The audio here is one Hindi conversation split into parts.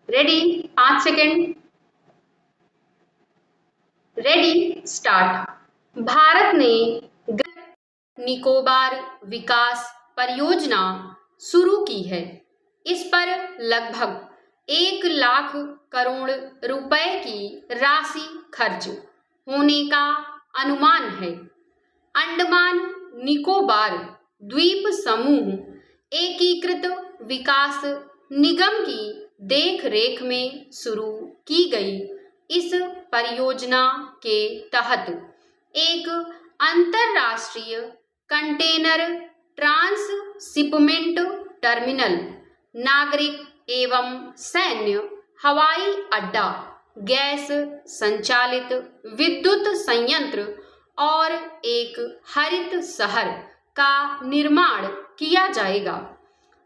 Ready? 5 second. Ready start. Bharat ने निकोबार विकास परियोजना शुरू की है। इस पर लगभग 1 लाख करोड़ रुपए की राशि खर्च होने का अनुमान है। अंडमान निकोबार द्वीप समूह एकीकृत विकास निगम की देखरेख में शुरू की गई इस परियोजना के तहत एक अंतरराष्ट्रीय कंटेनर ट्रांसशिपमेंट टर्मिनल, नागरिक एवं सैन्य हवाई अड्डा, गैस संचालित विद्युत संयंत्र और एक हरित शहर का निर्माण किया जाएगा।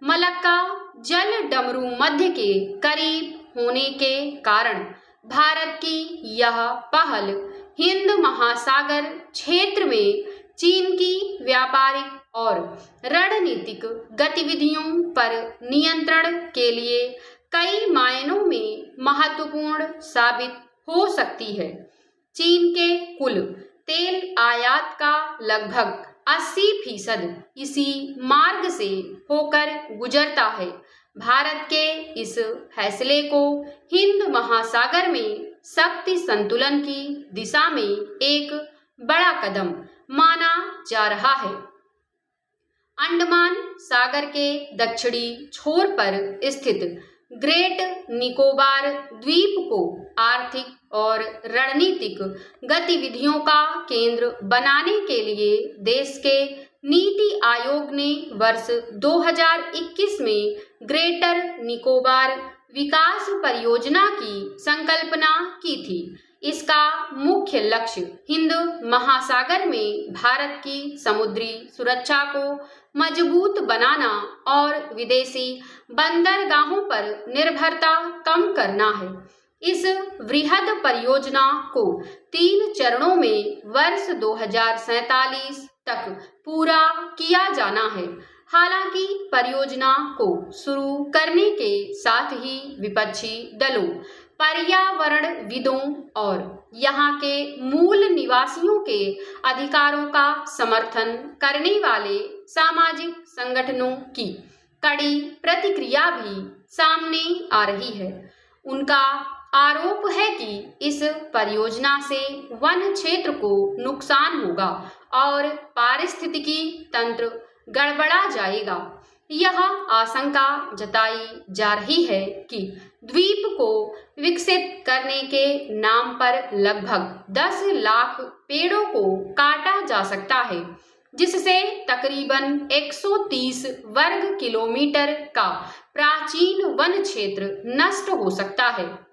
मलक्का जल डमरू मध्य के करीब होने के कारण भारत की यह पहल हिंद महासागर क्षेत्र में चीन की व्यापारिक और रणनीतिक गतिविधियों पर नियंत्रण के लिए कई मायनों में महत्वपूर्ण साबित हो सकती है। चीन के कुल तेल आयात का लगभग 80% इसी मार्ग से होकर गुजरता है। भारत के इस फैसले को हिंद महासागर में शक्ति संतुलन की दिशा में एक बड़ा कदम माना जा रहा है। अंडमान सागर के दक्षिणी छोर पर स्थित ग्रेट निकोबार द्वीप को आर्थिक और रणनीतिक गतिविधियों का केंद्र बनाने के लिए देश के नीति आयोग ने वर्ष 2021 में ग्रेटर निकोबार विकास परियोजना की संकल्पना की थी। इसका मुख्य लक्ष्य हिंद महासागर में भारत की समुद्री सुरक्षा को मजबूत बनाना और विदेशी बंदरगाहों पर निर्भरता कम करना है। इस वृहद परियोजना को 3 चरणों में वर्ष 2047 तक पूरा किया जाना है। हालांकि परियोजना को शुरू करने के साथ ही विपक्षी दलों, पर्यावरणविदों और यहाँ के मूल निवासियों के अधिकारों का समर्थन करने वाले सामाजिक संगठनों की कड़ी प्रतिक्रिया भी सामने आ रही है। उनका आरोप है कि इस परियोजना से वन क्षेत्र को नुकसान होगा और पारिस्थितिकी तंत्र गड़बड़ा जाएगा। यह आशंका जताई जा रही है कि द्वीप को विकसित करने के नाम पर लगभग 10 लाख पेड़ों को काटा जा सकता है, जिससे तकरीबन 130 वर्ग किलोमीटर का प्राचीन वन क्षेत्र नष्ट हो सकता है।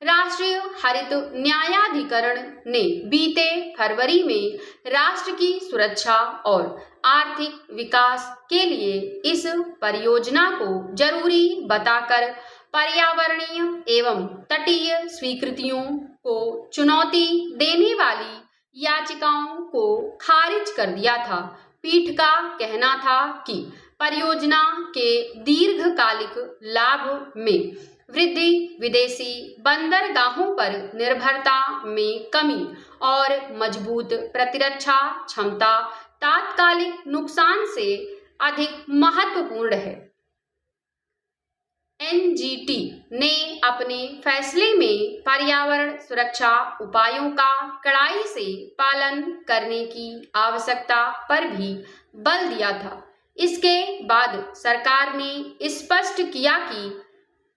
राष्ट्रीय हरित न्यायाधिकरण ने बीते फरवरी में राष्ट्र की सुरक्षा और आर्थिक विकास के लिए इस परियोजना को जरूरी बताकर पर्यावरणीय एवं तटीय स्वीकृतियों को चुनौती देने वाली याचिकाओं को खारिज कर दिया था। पीठ का कहना था कि परियोजना के दीर्घकालिक लाभ में वृद्धि, विदेशी बंदरगाहों पर निर्भरता में कमी और मजबूत प्रतिरक्षा क्षमता तात्कालिक नुकसान से अधिक महत्वपूर्ण है। एनजीटी ने अपने फैसले में पर्यावरण सुरक्षा उपायों का कड़ाई से पालन करने की आवश्यकता पर भी बल दिया था। इसके बाद सरकार ने स्पष्ट किया कि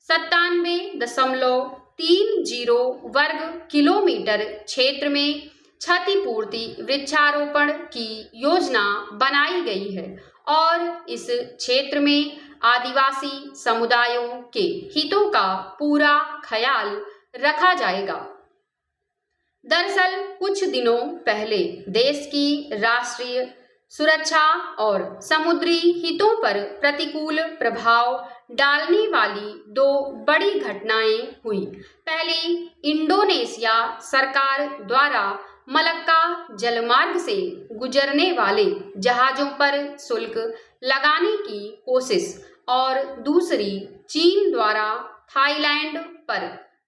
97.30 वर्ग किलोमीटर क्षेत्र में क्षतिपूर्ति वृक्षारोपण की योजना बनाई गई है और इस क्षेत्र में आदिवासी समुदायों के हितों का पूरा ख्याल रखा जाएगा। दरअसल कुछ दिनों पहले देश की राष्ट्रीय सुरक्षा और समुद्री हितों पर प्रतिकूल प्रभाव डालने वाली 2 बड़ी घटनाएं हुई। पहली, इंडोनेशिया सरकार द्वारा मलक्का जलमार्ग से गुजरने वाले जहाजों पर शुल्क लगाने की कोशिश और दूसरी, चीन द्वारा थाईलैंड पर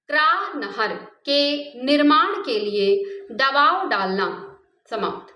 क्रा नहर के निर्माण के लिए दबाव डालना। समाप्त।